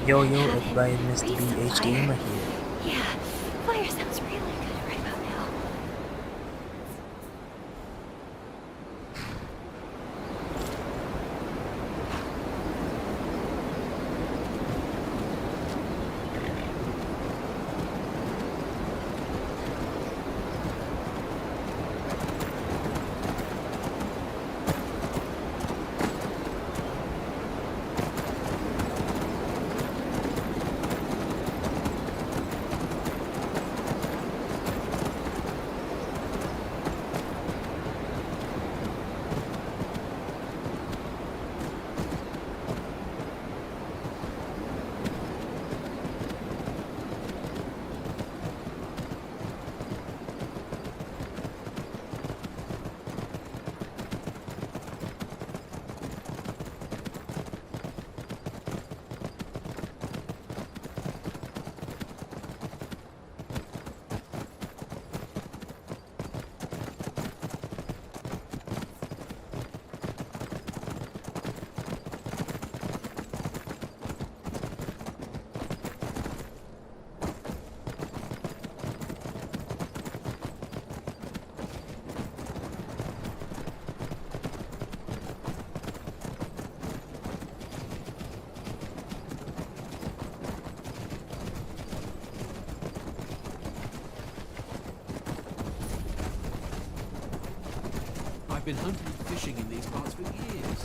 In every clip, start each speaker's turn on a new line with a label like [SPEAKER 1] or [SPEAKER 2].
[SPEAKER 1] Yo
[SPEAKER 2] and
[SPEAKER 1] yo
[SPEAKER 2] have him
[SPEAKER 1] everybody, Mr.
[SPEAKER 2] raise some
[SPEAKER 1] BH
[SPEAKER 2] fire.
[SPEAKER 1] Gamer here.
[SPEAKER 2] Yeah, fire sounds really good right about now.
[SPEAKER 3] I've been hunting and fishing in these parts for years.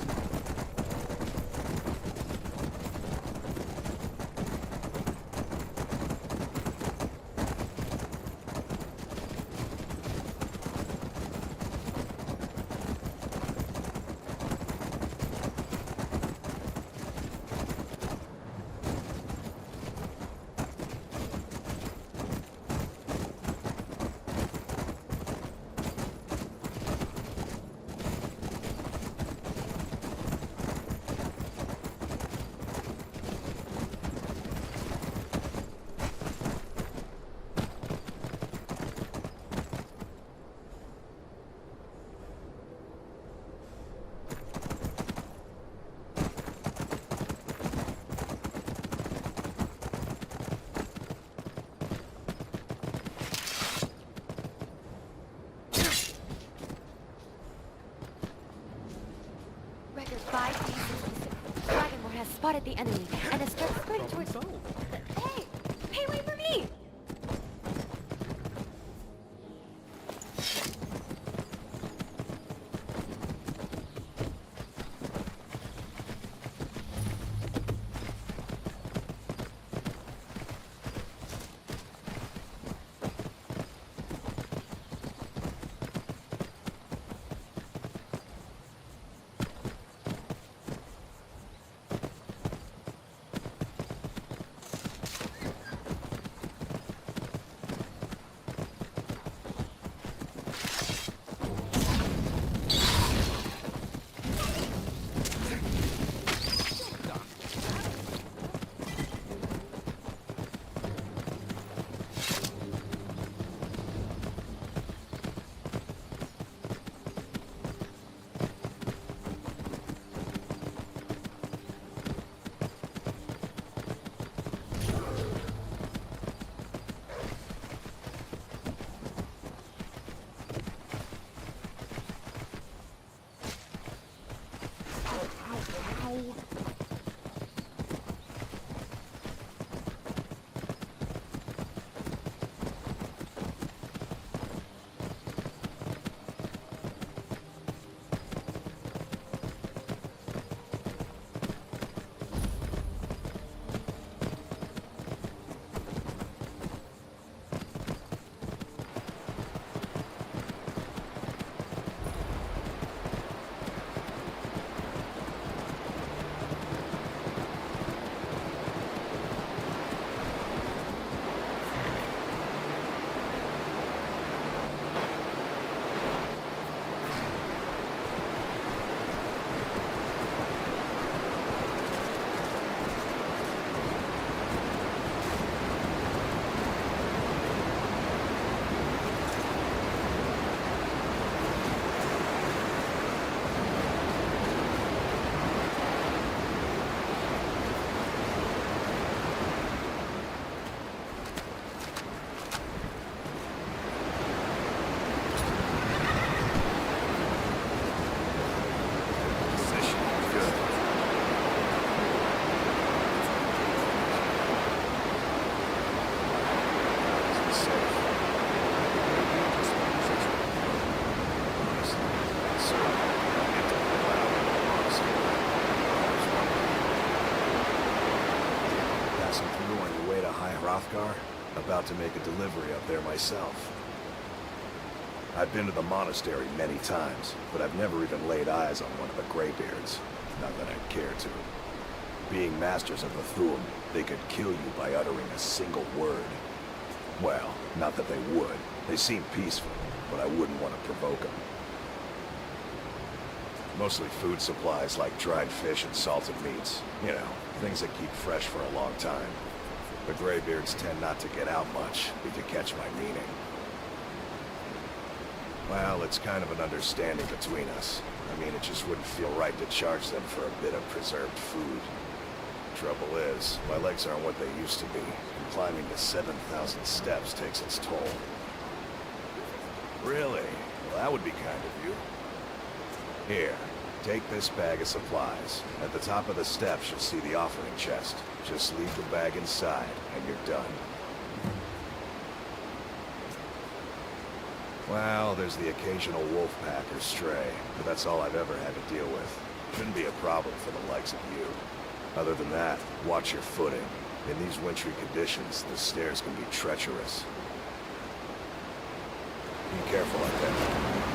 [SPEAKER 2] Record 5 Dragonborn has spotted the enemy and has started spreading towards... Hey! Hey, wait for me!
[SPEAKER 1] Hrothgar? About to make a delivery up there myself. I've been to the monastery many times, but I've never even laid eyes on one of the Greybeards. Not that I'd care to. Being masters of the Thu'um, they could kill you by uttering a single word. Well, not that they would. They seem peaceful, but I wouldn't want to provoke them. Mostly food supplies like dried fish and salted meats. You know, things that keep fresh for a long time. The Greybeards tend not to get out much, if you catch my meaning. Well, it's kind of an understanding between us. I mean, it just wouldn't feel right to charge them for a bit of preserved food. Trouble is, my legs aren't what they used to be, and climbing to 7,000 steps takes its toll. Really? Well, that would be kind of you. Here, take this bag of supplies. At the top of the steps, you'll see the offering chest. Just leave the bag inside, and you're done. Well, there's the occasional wolf pack or stray, but that's all I've ever had to deal with. Shouldn't be a problem for the likes of you. Other than that, watch your footing. In these wintry conditions, the stairs can be treacherous. Be careful out there.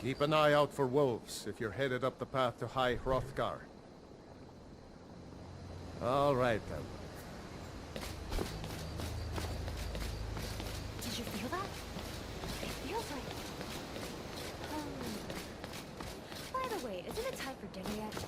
[SPEAKER 4] Keep an eye out for wolves if you're headed up the path to High Hrothgar. All right, then.
[SPEAKER 2] Did you feel that? It feels like... By the way, isn't it time for dinner yet?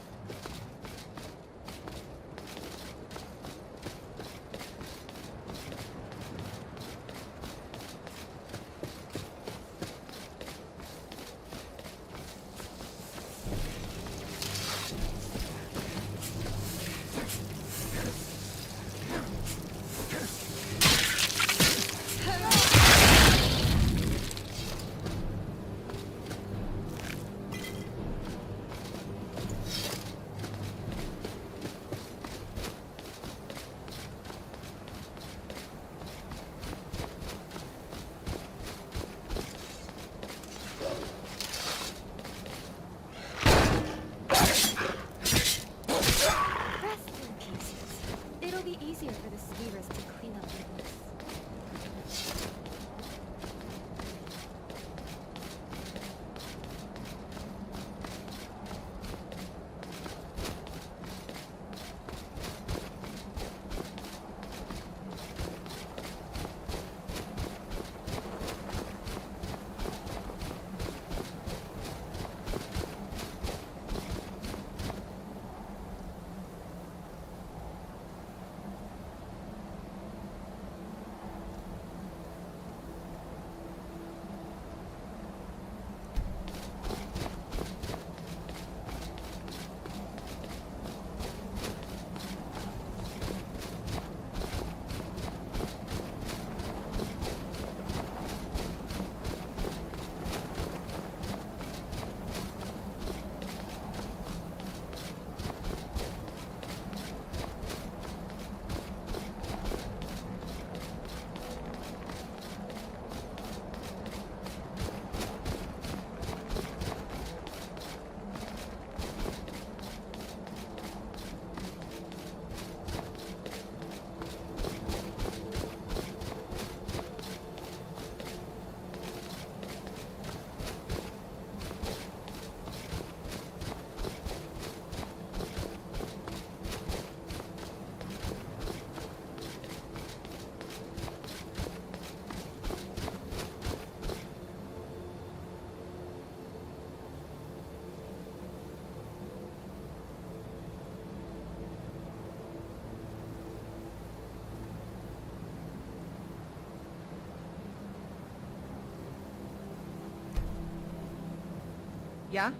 [SPEAKER 5] Yeah?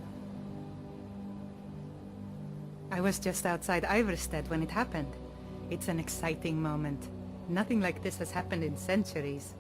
[SPEAKER 5] I was just outside Iverstead when it happened. It's an exciting moment. Nothing like this has happened in centuries.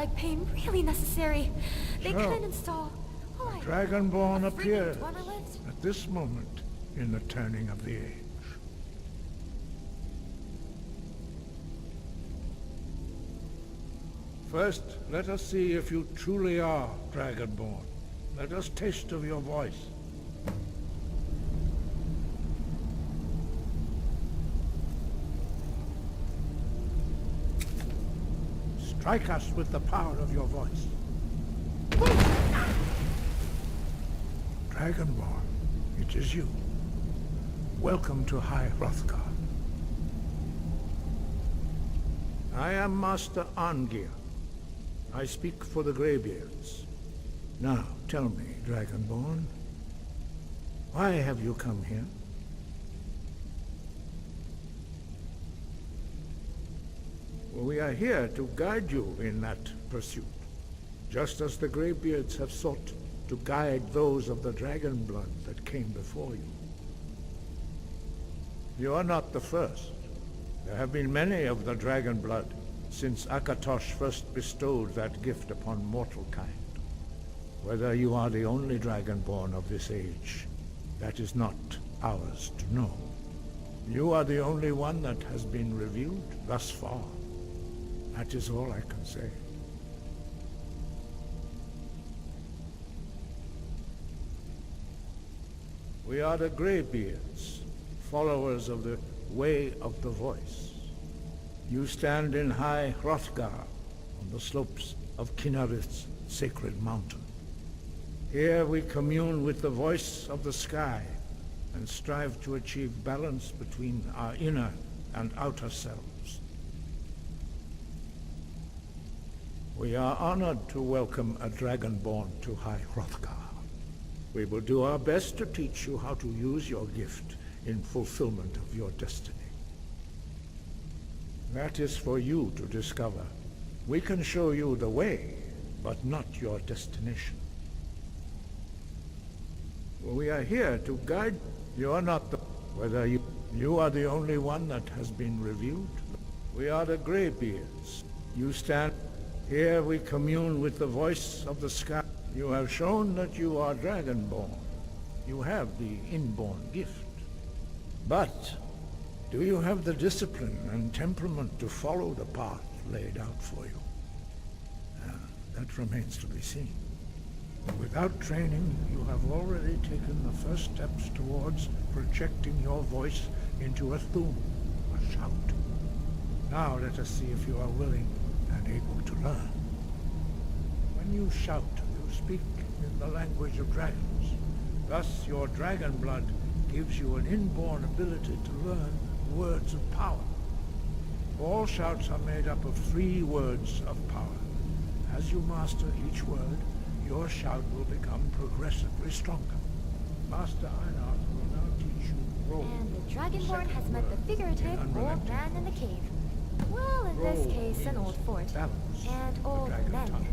[SPEAKER 2] leg pain really necessary. They
[SPEAKER 6] So,
[SPEAKER 2] couldn't install... Oh, I...
[SPEAKER 6] Dragonborn
[SPEAKER 2] a freaking
[SPEAKER 6] appears
[SPEAKER 2] plumber lift?
[SPEAKER 6] at this moment in the turning of the age. First, let us see if you truly are Dragonborn. Let us taste of your voice. Strike us with the power of your voice. Dragonborn, it is you. Welcome to High Hrothgar. I am Master Arngeir. I speak for the Greybeards. Now, tell me, Dragonborn, why have you come here? Well, we are here to guide you in that pursuit, just as the Greybeards have sought to guide those of the dragon blood that came before you. You are not the first. There have been many of the dragon blood since Akatosh first bestowed that gift upon mortal kind. Whether you are the only dragonborn of this age, that is not ours to know. You are the only one that has been revealed thus far. That is all I can say. We are the Greybeards, followers of the Way of the Voice. You stand in High Hrothgar, on the slopes of Kinarith's sacred mountain. Here we commune with the voice of the sky and strive to achieve balance between our inner and outer selves. We are honored to welcome a dragonborn to High Hrothgar. We will do our best to teach you how to use your gift in fulfillment of your destiny. That is for you to discover. We can show you the way, but not your destination. We are here to guide. You are not the... Whether you are the only one that has been revealed. We are the Greybeards. You stand... Here we commune with the voice of the sky. You have shown that you are Dragonborn. You have the inborn gift. But do you have the discipline and temperament to follow the path laid out for you? That remains to be seen. Without training, you have already taken the first steps towards projecting your voice into a thum, a shout. Now let us see if you are willing and able to learn. When you shout, you speak in the language of dragons. Thus, your dragon blood gives you an inborn ability to learn words of power. All shouts are made up of 3 words of power. As you master each word, your shout will become progressively stronger. Master Einar will now teach you roll.
[SPEAKER 2] And the Dragonborn has met the figurative old man in the cave. Well, in this case, an old fort. And old men.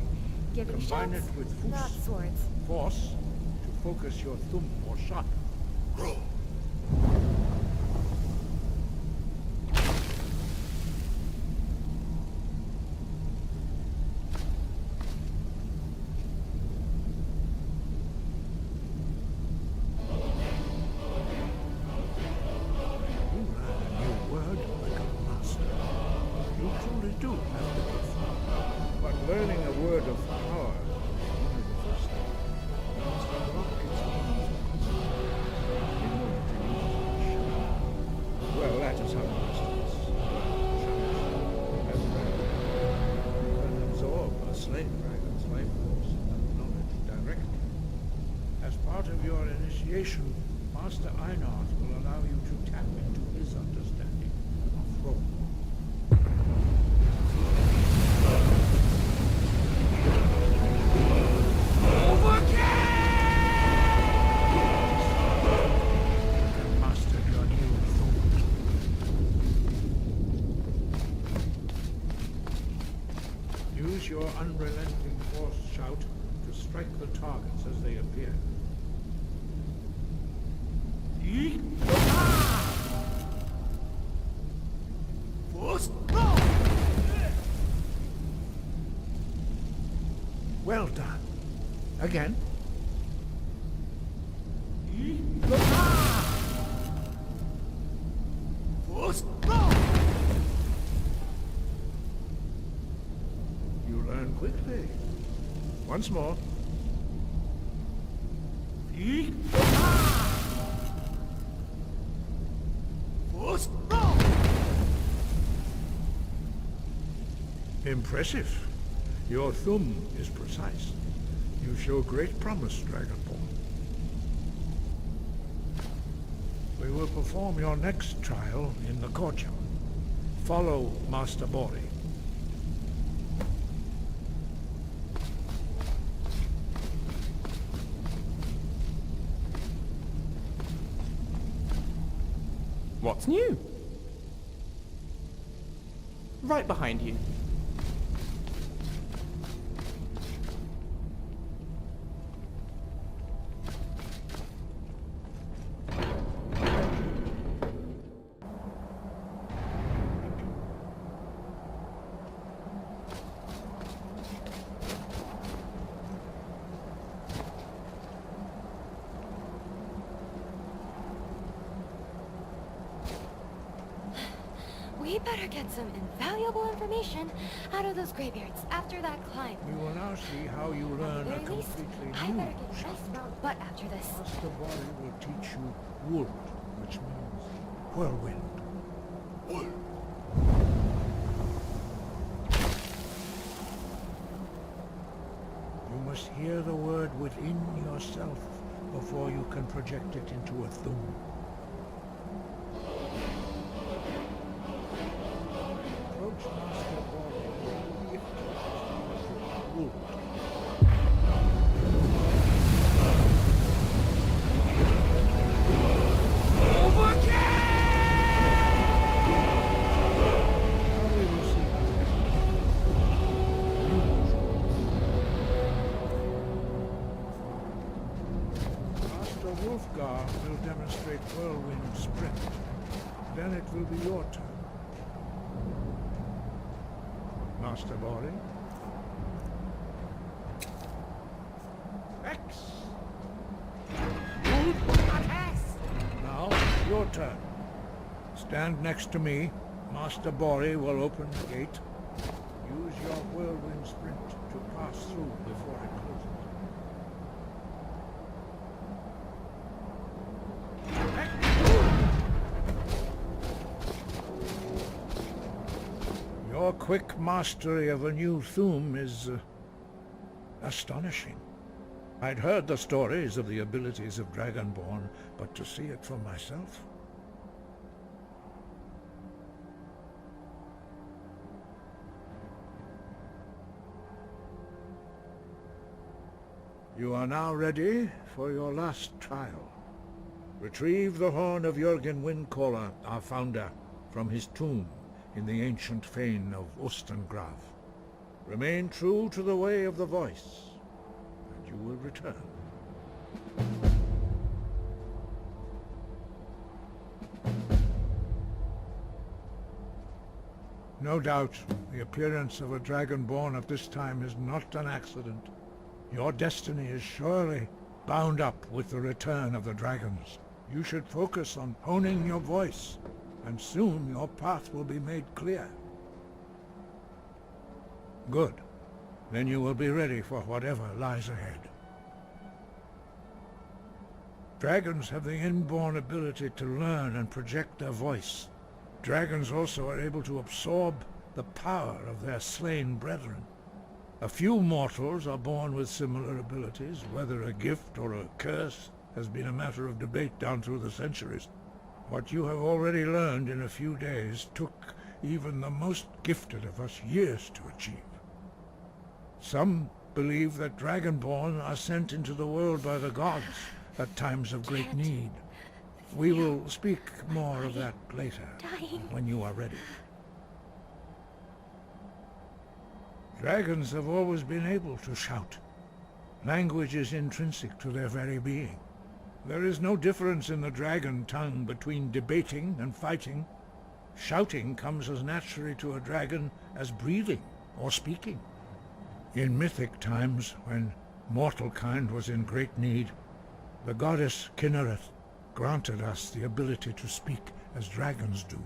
[SPEAKER 2] Giving
[SPEAKER 6] Combine
[SPEAKER 2] shouts,
[SPEAKER 6] it with
[SPEAKER 2] not
[SPEAKER 6] fus,
[SPEAKER 2] swords.
[SPEAKER 6] force, to focus your thumb more sharp. Roll. Learning a word of power is only the first step. You must unlock its meaning in order to use it. Well, that is how masters as you can absorb a slave dragon's life force and knowledge directly. As part of your initiation, Master Einar will allow you to tap into his understanding of role. Use your unrelenting force shout to strike the targets as they appear. again. You learn quickly. Once more. Impressive. Your thumb is precise. You show great promise, Dragonborn. We will perform your next trial in the courtyard. Follow Master Bori.
[SPEAKER 7] What's new? Right behind you.
[SPEAKER 2] We better get some invaluable information out of those graybeards after that climb.
[SPEAKER 6] We will now see how you learn a
[SPEAKER 2] At the very least,
[SPEAKER 6] completely
[SPEAKER 2] I
[SPEAKER 6] new
[SPEAKER 2] better get
[SPEAKER 6] shot.
[SPEAKER 2] nice round butt after this.
[SPEAKER 6] Master Bori will teach you wood, which means whirlwind. You must hear the word within yourself before you can project it into a thum. Approach Master Bori with gift wood. Now we will see Master Wolfgar will demonstrate whirlwind sprint. Then it will be your turn. Master Bori. X. Now, your turn. Stand next to me. Master Bori will open the gate. Use your whirlwind sprint to pass through before it closes. Your quick mastery of a new thum is astonishing. I'd heard the stories of the abilities of Dragonborn, but to see it for myself... You are now ready for your last trial. Retrieve the horn of Jürgen Windcaller, our founder, from his tomb in the ancient fane of Ostengrav. Remain true to the way of the voice, and you will return. No doubt, the appearance of a Dragonborn at this time is not an accident. Your destiny is surely bound up with the return of the dragons. You should focus on honing your voice, and soon your path will be made clear. Good. Then you will be ready for whatever lies ahead. Dragons have the inborn ability to learn and project their voice. Dragons also are able to absorb the power of their slain brethren. A few mortals are born with similar abilities. Whether a gift or a curse has been a matter of debate down through the centuries. What you have already learned in a few days took even the most gifted of us years to achieve. Some believe that Dragonborn are sent into the world by the gods at times of great need. We will speak more of that later, when you are ready. Dragons have always been able to shout. Language is intrinsic to their very being. There is no difference in the dragon tongue between debating and fighting. Shouting comes as naturally to a dragon as breathing or speaking. In mythic times, when mortal kind was in great need, the goddess Kinnereth granted us the ability to speak as dragons do.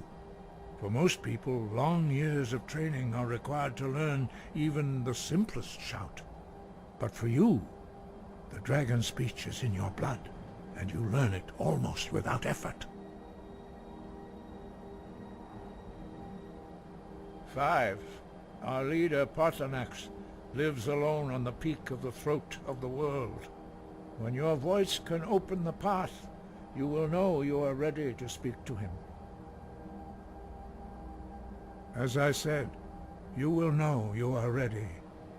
[SPEAKER 6] For most people, long years of training are required to learn even the simplest shout. But for you, the dragon speech is in your blood, and you learn it almost without effort. 5. Our leader, Parthenax, lives alone on the peak of the throat of the world. When your voice can open the path, you will know you are ready to speak to him. As I said, you will know you are ready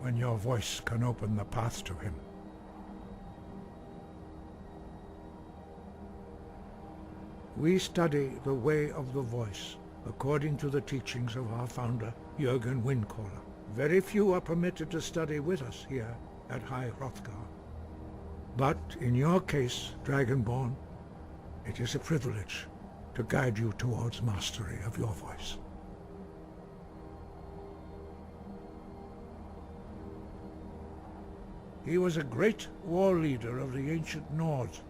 [SPEAKER 6] when your voice can open the path to him. We study the way of the voice, according to the teachings of our founder, Jürgen Windcaller. Very few are permitted to study with us here at High Hrothgar. But in your case, Dragonborn, it is a privilege to guide you towards mastery of your voice. He was a great war leader of the ancient Nords,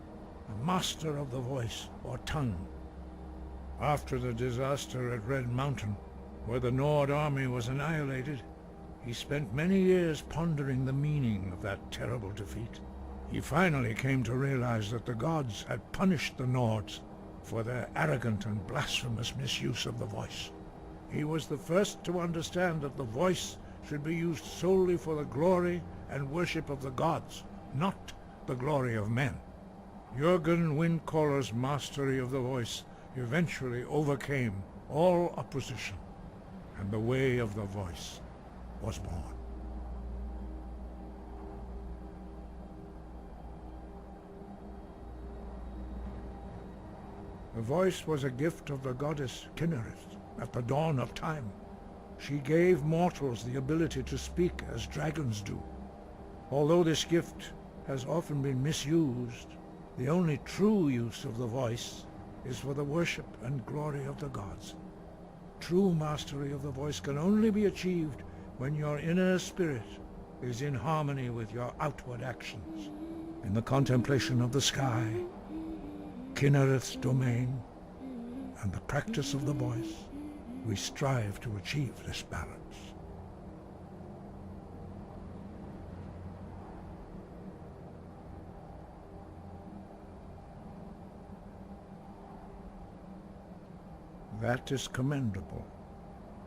[SPEAKER 6] a master of the voice, or tongue. After the disaster at Red Mountain, where the Nord army was annihilated, he spent many years pondering the meaning of that terrible defeat. He finally came to realize that the gods had punished the Nords for their arrogant and blasphemous misuse of the voice. He was the first to understand that the voice should be used solely for the glory and worship of the gods, not the glory of men. Jürgen Windcaller's mastery of the voice eventually overcame all opposition, and the way of the voice was born. The voice was a gift of the goddess Kinnereth at the dawn of time. She gave mortals the ability to speak as dragons do. Although this gift has often been misused, the only true use of the voice is for the worship and glory of the gods. True mastery of the voice can only be achieved when your inner spirit is in harmony with your outward actions. In the contemplation of the sky, Kinnereth's domain, and the practice of the voice, we strive to achieve this balance. That is commendable.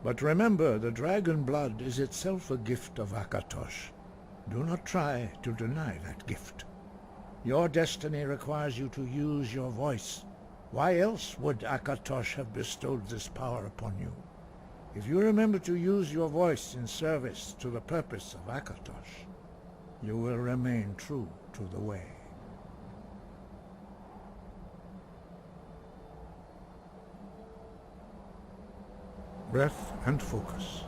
[SPEAKER 6] But remember, the dragon blood is itself a gift of Akatosh. Do not try to deny that gift. Your destiny requires you to use your voice. Why else would Akatosh have bestowed this power upon you? If you remember to use your voice in service to the purpose of Akatosh, you will remain true to the way. Breath and focus.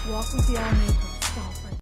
[SPEAKER 8] Welcome to the army.